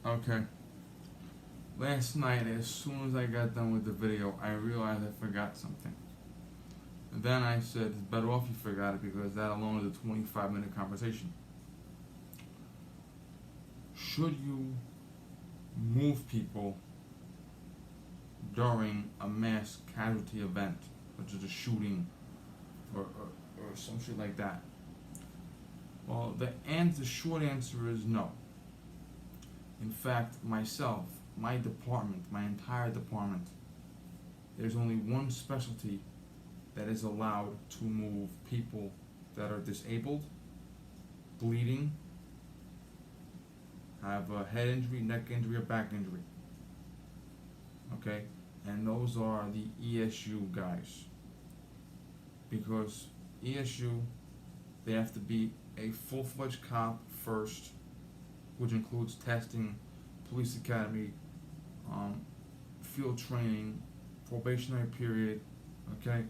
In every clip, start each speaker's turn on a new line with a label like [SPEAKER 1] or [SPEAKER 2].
[SPEAKER 1] Okay. Last night, as soon as I got done with the video, I realized I forgot something. And then I said, it's better off you forgot it because that alone is a 25-minute conversation. Should you move people during a mass casualty event, such as a shooting or some shit like that? Well, the short answer is no. In fact, myself, my department, my entire department, there's only one specialty that is allowed to move people that are disabled, bleeding, have a head injury, neck injury, or back injury. Okay? And those are the ESU guys. Because ESU, they have to be a full-fledged cop first, which includes testing, police academy, field training, probationary period, okay?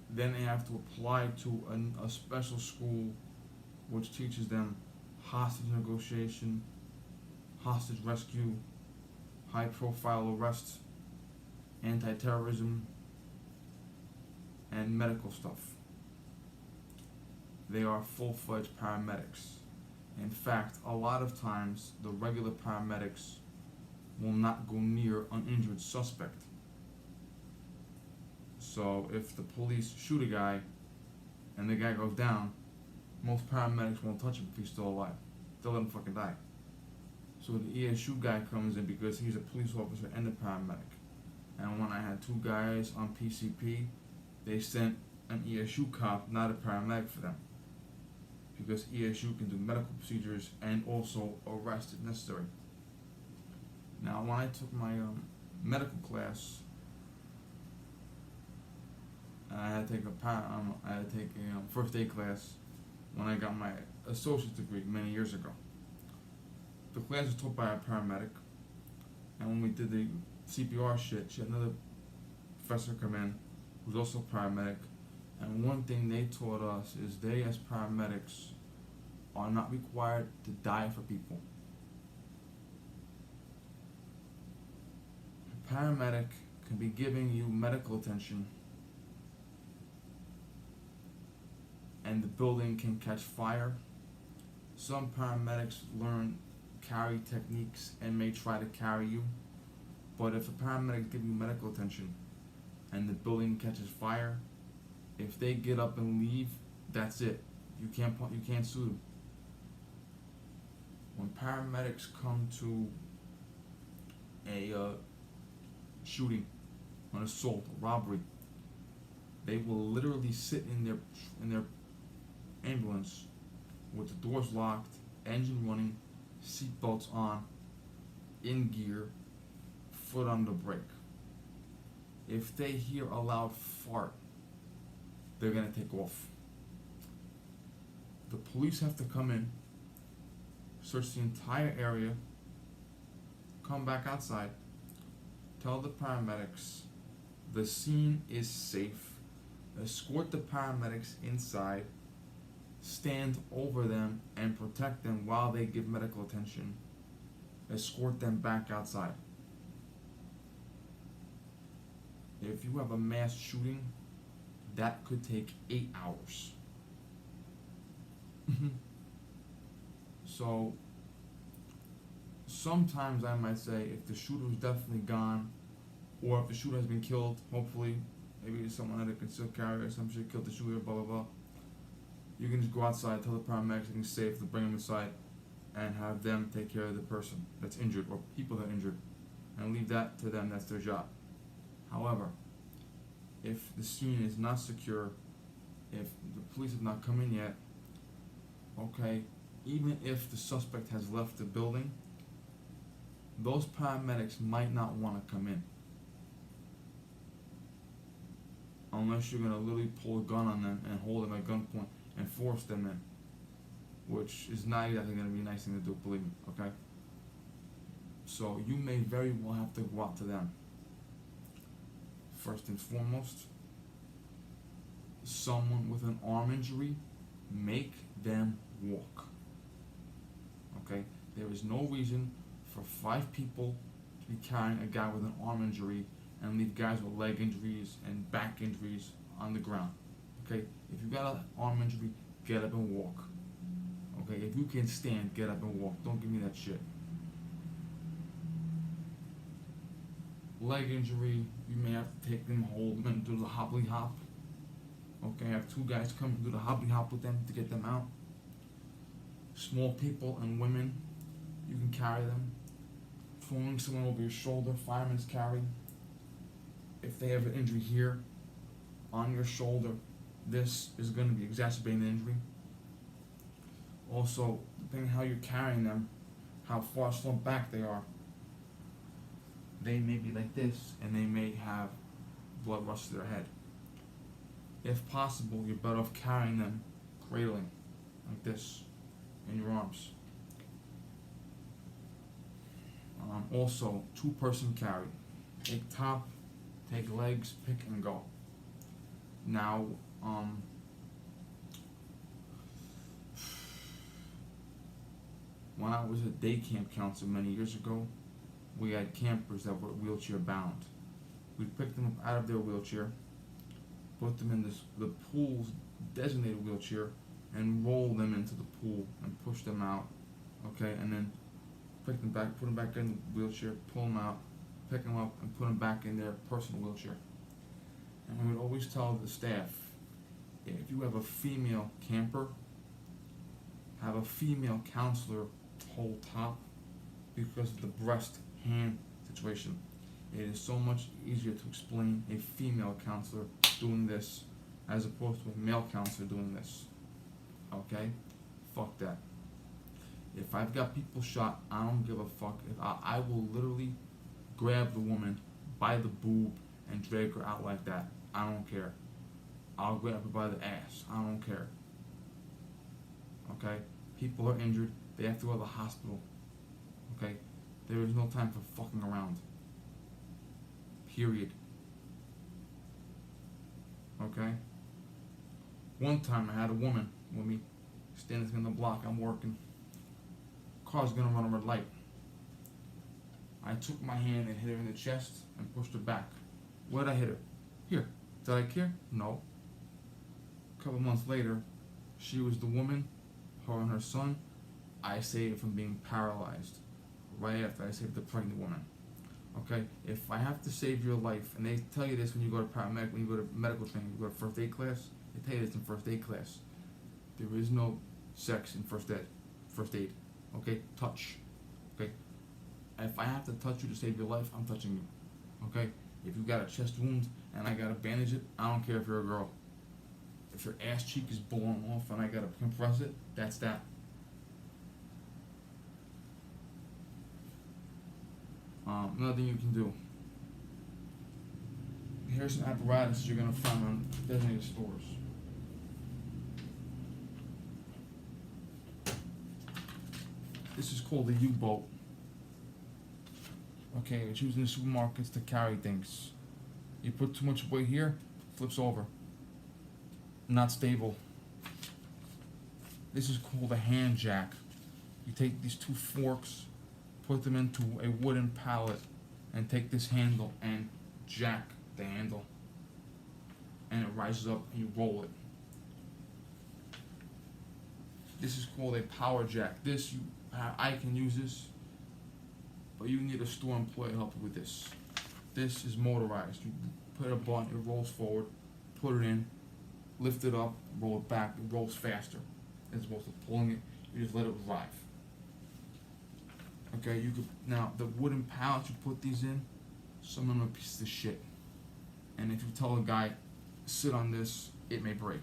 [SPEAKER 1] Then they have to apply to a special school which teaches them hostage negotiation, hostage rescue, high profile arrests, anti-terrorism, and medical stuff. They are full-fledged paramedics. In fact, a lot of times the regular paramedics will not go near an injured suspect. So if the police shoot a guy and the guy goes down, most paramedics won't touch him if he's still alive. They'll let him fucking die. So the ESU guy comes in because he's a police officer and a paramedic. And when I had two guys on PCP, they sent an ESU cop, not a paramedic, for them. Because ESU can do medical procedures and also arrest if necessary. Now, when I took my medical class, I had to take a first aid class when I got my associate's degree many years ago. The class was taught by a paramedic, and when we did the CPR shit, she had another professor come in who's also a paramedic. And one thing they taught us is they, as paramedics, are not required to die for people. A paramedic can be giving you medical attention and the building can catch fire. Some paramedics learn carry techniques and may try to carry you. But if a paramedic gives you medical attention and the building catches fire, if they get up and leave, that's it. You can't sue them. When paramedics come to a shooting, an assault, a robbery, they will literally sit in their ambulance with the doors locked, engine running, seatbelts on, in gear, foot on the brake. If they hear a loud fart, they're gonna take off. The police have to come in, search the entire area, come back outside, tell the paramedics the scene is safe, escort the paramedics inside, stand over them and protect them while they give medical attention, escort them back outside. If you have a mass shooting, that could take 8 hours. So, sometimes I might say if the shooter is definitely gone, or if the shooter has been killed, hopefully, maybe it's someone that a concealed carry or some shit killed the shooter, blah blah blah. You can just go outside, tell the paramedics it's safe to bring them inside, and have them take care of the person that's injured or people that are injured, and leave that to them. That's their job. However, if the scene is not secure, if the police have not come in yet, okay, even if the suspect has left the building, those paramedics might not want to come in. Unless you're going to literally pull a gun on them and hold them at gunpoint and force them in. Which is not exactly going to be a nice thing to do, believe me, okay? So you may very well have to go out to them. First and foremost, someone with an arm injury, make them walk. Okay? There is no reason for 5 people to be carrying a guy with an arm injury and leave guys with leg injuries and back injuries on the ground. Okay? If you got an arm injury, get up and walk. Okay? If you can stand, get up and walk. Don't give me that shit. Leg injury, you may have to take them, hold them, and do the hobbly hop. Okay, have 2 guys come and do the hobbly hop with them to get them out. Small people and women, you can carry them. Throwing someone over your shoulder, firemen's carry. If they have an injury here, on your shoulder, this is going to be exacerbating the injury. Also, depending on how you're carrying them, how far slumped back they are, they may be like this, and they may have blood rush to their head. If possible, you're better off carrying them, cradling, like this, in your arms. Also, 2-person carry. Take top, take legs, pick and go. Now, when I was a day camp counselor many years ago, we had campers that were wheelchair bound. We'd pick them up out of their wheelchair, put them in the pool's designated wheelchair, and roll them into the pool and push them out. Okay, and then pick them back, put them back in the wheelchair, pull them out, pick them up, and put them back in their personal wheelchair. And we would always tell the staff, if you have a female camper, have a female counselor hold top, because of the breast hand situation. It is so much easier to explain a female counselor doing this as opposed to a male counselor doing this. Okay? Fuck that. If I've got people shot, I don't give a fuck. If I will literally grab the woman by the boob and drag her out like that. I don't care. I'll grab her by the ass. I don't care. Okay? People are injured. They have to go to the hospital. Okay? There is no time for fucking around. Period. Okay? One time I had a woman with me standing in the block. I'm working. Car's gonna run a red light. I took my hand and hit her in the chest and pushed her back. Where'd I hit her? Here. Did I care? No. A couple months later, she was the woman, her and her son, I saved her from being paralyzed. Right after I saved the pregnant woman. Okay? If I have to save your life, and they tell you this when you go to paramedic, when you go to medical training, you go to first aid class, they tell you this in first aid class. There is no sex in first aid. Okay? Touch. Okay? If I have to touch you to save your life, I'm touching you. Okay? If you got a chest wound and I gotta bandage it, I don't care if you're a girl. If your ass cheek is blowing off and I gotta compress it, that's that. Another thing you can do. Here's some apparatus you're gonna find on designated stores. This is called a U-boat. Okay, it's used in the supermarkets to carry things. You put too much weight here, flips over. Not stable. This is called a hand jack. You take these 2 forks, put them into a wooden pallet, and take this handle and jack the handle. And it rises up and you roll it. This is called a power jack. I can use this, but you need a store employee to help you with this. This is motorized. You put a button, it rolls forward, put it in, lift it up, roll it back, it rolls faster. As opposed to pulling it, you just let it drive. Okay, you could now the wooden pallets you put these in, some of them are pieces of shit. And if you tell a guy, sit on this, it may break.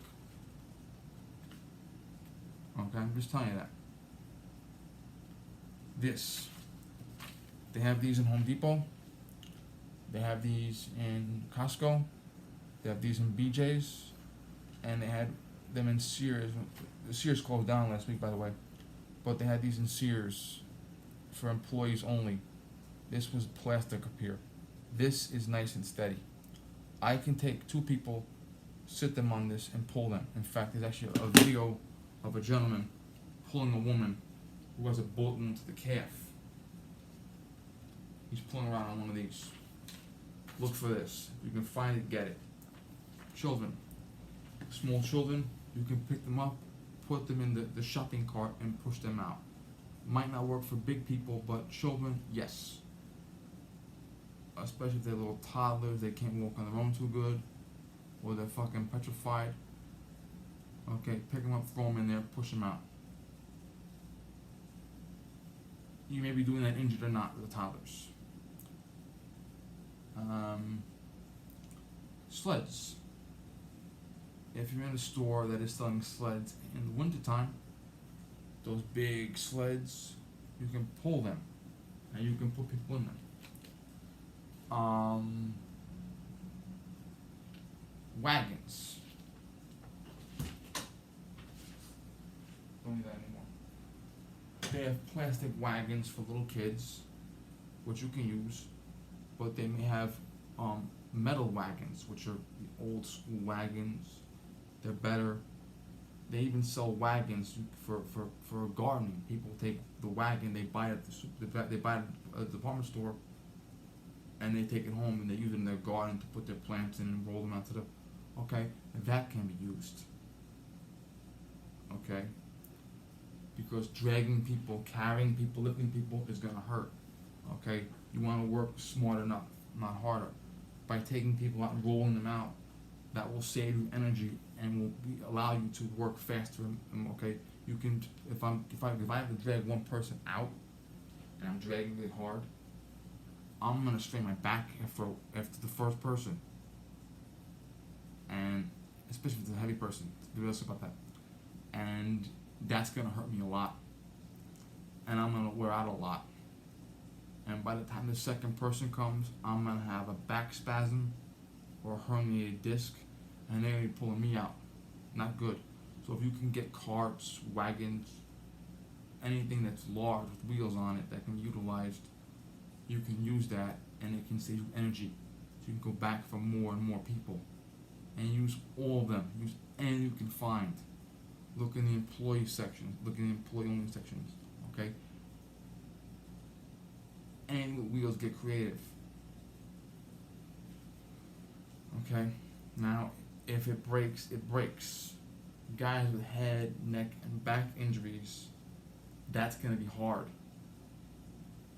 [SPEAKER 1] Okay, I'm just telling you that. This. They have these in Home Depot. They have these in Costco. They have these in BJ's. And they had them in Sears. Sears closed down last week, by the way. But they had these in Sears for employees only. This was plastic up here. This is nice and steady. I can take 2 people, sit them on this, and pull them. In fact, there's actually a video of a gentleman pulling a woman who has a bullet wound to the calf. He's pulling around on one of these. Look for this. If you can find it, get it. Children. Small children, you can pick them up, put them in the shopping cart, and push them out. Might not work for big people, but children, yes. Especially if they're little toddlers, they can't walk on their own too good, or they're fucking petrified. Okay, pick them up, throw them in there, push them out. You may be doing that injured or not with the toddlers. Sleds. If you're in a store that is selling sleds in the wintertime, those big sleds, you can pull them and you can put people in them. Wagons. Don't need that anymore. They have plastic wagons for little kids, which you can use, but they may have metal wagons, which are the old school wagons. They're better. They even sell wagons for gardening. People take the wagon, they buy it at they buy it at the department store, and they take it home and they use it in their garden to put their plants in and roll them out to the. Okay, that can be used. Okay, because dragging people, carrying people, lifting people is gonna hurt. Okay, you want to work smart enough, not harder. By taking people out and rolling them out, that will save you energy and will allow you to work faster. Okay, you can. If I have to drag one person out, and I'm dragging really hard, I'm gonna strain my back after the first person, and especially if it's a heavy person. Be realistic about that, and that's gonna hurt me a lot, and I'm gonna wear out a lot. And by the time the second person comes, I'm gonna have a back spasm or a herniated disc, and they're gonna be pulling me out. Not good. So if you can get carts, wagons, anything that's large with wheels on it that can be utilized, you can use that, and it can save you energy. So you can go back for more and more people, and use all of them. Use any you can find. Look in the employee section. Look in the employee only sections. Okay. And with wheels, get creative. Okay. Now, if it breaks, it breaks. Guys with head, neck, and back injuries, that's gonna be hard.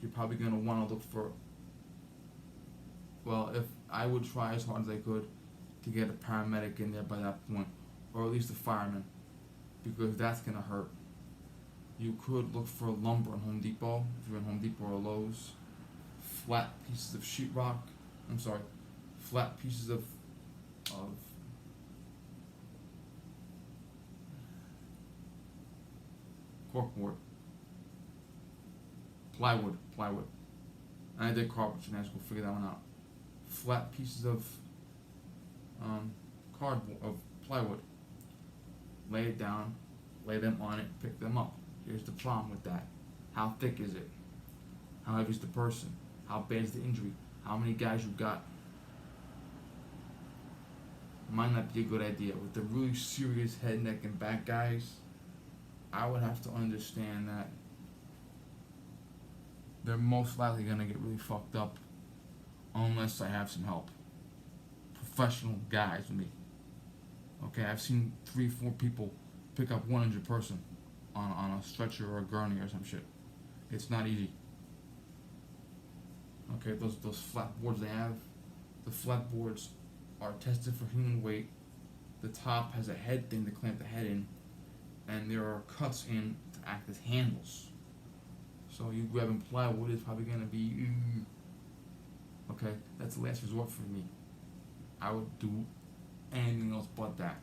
[SPEAKER 1] You're probably gonna want to look for. Well, if I would try as hard as I could to get a paramedic in there by that point, or at least a fireman, because that's gonna hurt. You could look for lumber in Home Depot, if you're in Home Depot or Lowe's. Flat pieces of sheetrock. Flat pieces of corkboard. Plywood. I did carpentry in high school, figure that one out. Flat pieces of cardboard, of plywood. Lay it down, lay them on it, pick them up. Here's the problem with that. How thick is it? How heavy is the person? How bad is the injury? How many guys you got? Might not be a good idea. With the really serious head, neck, and back guys, I would have to understand that they're most likely going to get really fucked up unless I have some help. Professional guys with me. Okay, I've seen 3-4 people pick up 100 person on a stretcher or a gurney or some shit. It's not easy. Okay, those flat boards they have, the flat boards are tested for human weight. The top has a head thing to clamp the head in, and there are cuts in to act as handles. So you grabbing plywood is probably gonna be, okay, that's the last resort for me. I would do anything else but that.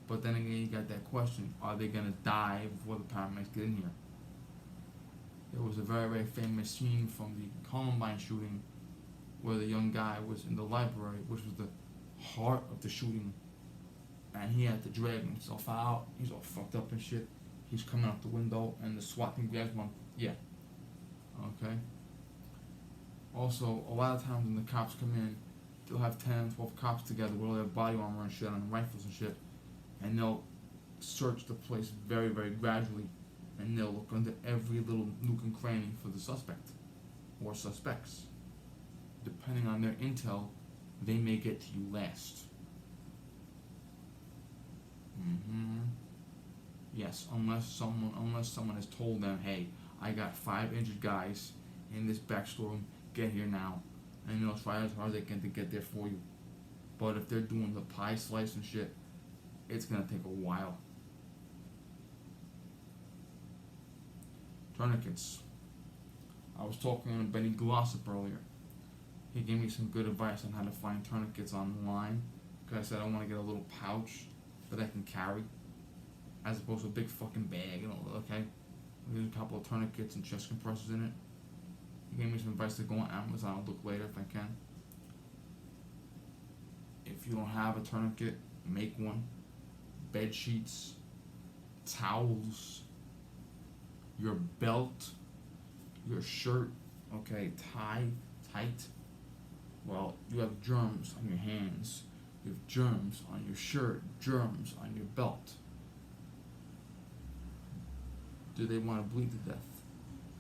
[SPEAKER 1] But then again, you got that question, are they gonna die before the paramedics get in here? There was a very, very famous scene from the Columbine shooting where the young guy was in the library, which was the heart of the shooting, and he had to drag himself out. He's all fucked up and shit. He's coming out the window, and the SWAT team grabs him. Yeah. Okay. Also, a lot of times when the cops come in, they'll have 10, 12 cops together with all their body armor and shit on, rifles and shit, and they'll search the place very, very gradually and they'll look under every little nook and cranny for the suspect or suspects. Depending on their intel, they may get to you last. Yes, unless someone has told them, hey, I got 5 injured guys in this back storeroom, get here now, and they'll try as hard as they can to get there for you. But if they're doing the pie slice and shit, it's gonna take a while. Tourniquets. I was talking to Benny Glossop earlier. He gave me some good advice on how to find tourniquets online. Because I said I want to get a little pouch that I can carry, as opposed to a big fucking bag. Okay, there's a couple of tourniquets and chest compressors in it. He gave me some advice to go on Amazon. I'll look later if I can. If you don't have a tourniquet, make one. Bed sheets, towels, your belt, your shirt, okay, tight. Well, you have germs on your hands, you have germs on your shirt, germs on your belt. Do they want to bleed to death?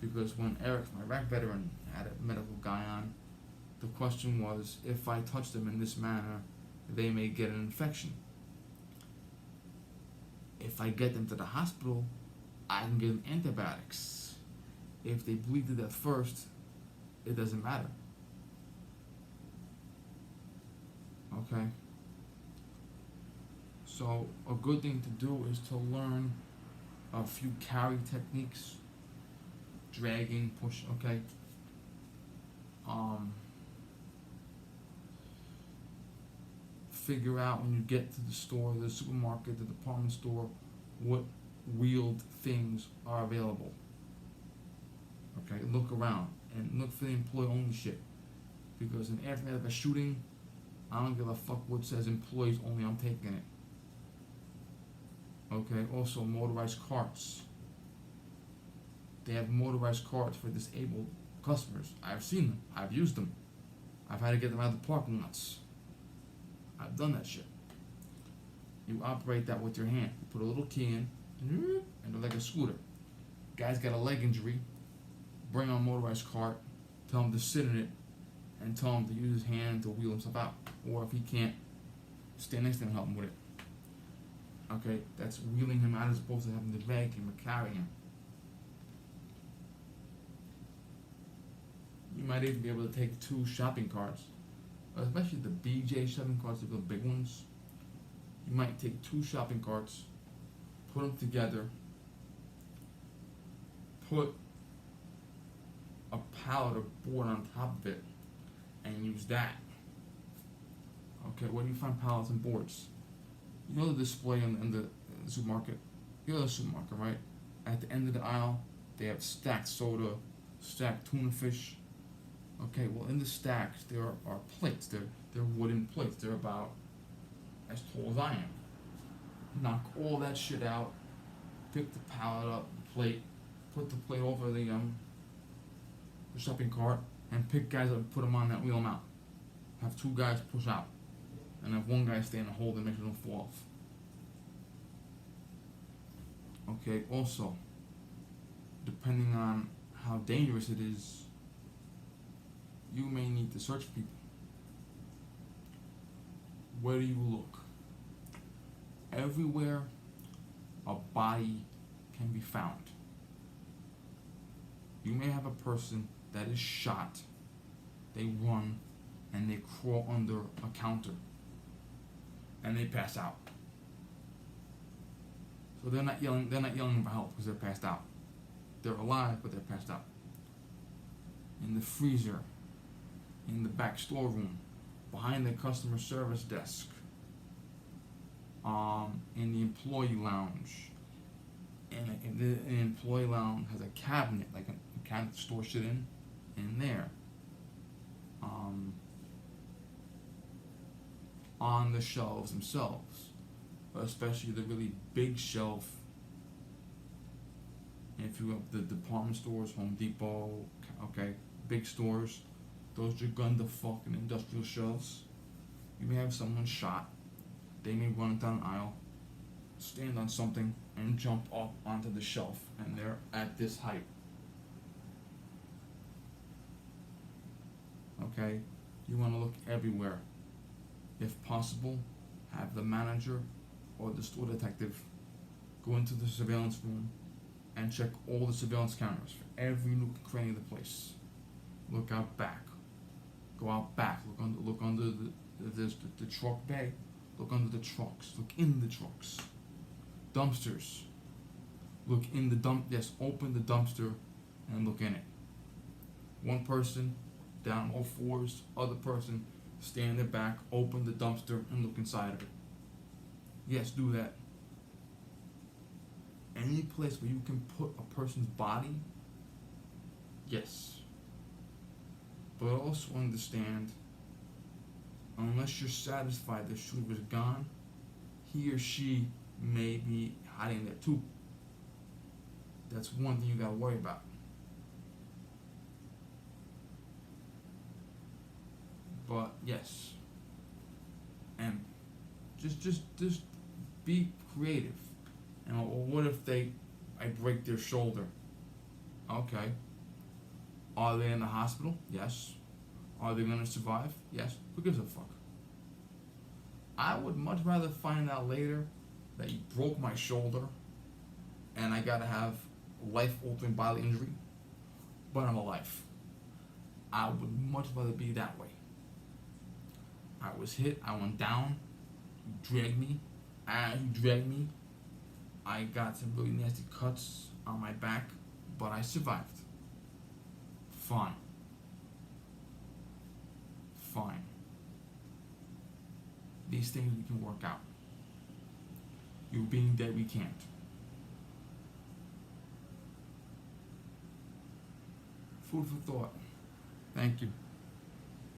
[SPEAKER 1] Because when Eric, my Iraq veteran, had a medical guy on, the question was, if I touch them in this manner, they may get an infection. If I get them to the hospital, I can give them antibiotics. If they bleed to death first, it doesn't matter. Okay? So, a good thing to do is to learn a few carry techniques. Dragging, push, okay? Figure out when you get to the store, the supermarket, the department store, what wheeled things are available. Okay, look around and look for the employee-only shit. Because in aftermath of a shooting, I don't give a fuck what says employees only, I'm taking it. Okay, also motorized carts. They have motorized carts for disabled customers. I've seen them. I've used them. I've had to get them out of the parking lots. I've done that shit. You operate that with your hand. You put a little key in, and they're like a scooter. Guy's got a leg injury. Bring on a motorized cart. Tell him to sit in it, and tell him to use his hand to wheel himself out. Or if he can't, stand next to him and help him with it. Okay, that's wheeling him out as opposed to having to drag him or carry him. You might even be able to take 2 shopping carts, especially the BJ shopping carts, the big ones. You might take 2 shopping carts, put them together, put a pallet or board on top of it, and use that. Okay, where do you find pallets and boards? You know the display in the supermarket? You know the supermarket, right? At the end of the aisle, they have stacked soda, stacked tuna fish. Okay, well in the stacks there are plates. They're wooden plates. They're about as tall as I am. Knock all that shit out. Pick the pallet up, the plate, put the plate over the shopping cart, and pick guys up and put them on that, wheel them out. Have 2 guys push out, and have 1 guy stand and hold and make sure they don't fall off. Okay, also, depending on how dangerous it is, you may need to search people. Where do you look? Everywhere a body can be found. You may have a person that is shot, they run, and they crawl under a counter, and they pass out. So they're not yelling for help because they're passed out. They're alive, but they're passed out. In the freezer, in the back storeroom, behind the customer service desk, in the employee lounge. And the employee lounge has a cabinet, like a cabinet to store shit in there. On the shelves themselves, especially the really big shelf. If you have the department stores, Home Depot, okay, big stores, those Gigunda fucking industrial shelves, you may have someone shot. They may run down an aisle. stand on something and jump up onto the shelf, and they're at this height. Okay? You want to look everywhere. If possible, have the manager or the store detective go into the surveillance room and check all the surveillance cameras for every nook and cranny of the place. Look out back. Go out back. Look under the truck bay. Look under the trucks. Look in the trucks. Dumpsters. Look in the dump. Yes, open the dumpster and look in it. One person down all fours. Other person stand in the back. Open the dumpster and look inside of it. Yes, do that. Any place where you can put a person's body. Yes. But also understand, unless you're satisfied the shooter was gone, he or she may be hiding there too. That's one thing you gotta worry about. But yes, and just be creative. And what if I break their shoulder? Okay. Are they in the hospital? Yes. Are they gonna survive? Yes. Who gives a fuck? I would much rather find out later that you broke my shoulder and I gotta have life-altering bodily injury, but I'm alive. I would much rather be that way. I was hit, I went down, you dragged me, I got some really nasty cuts on my back, but I survived. Fine. These things we can work out. You being dead, we can't. Food for thought. Thank you.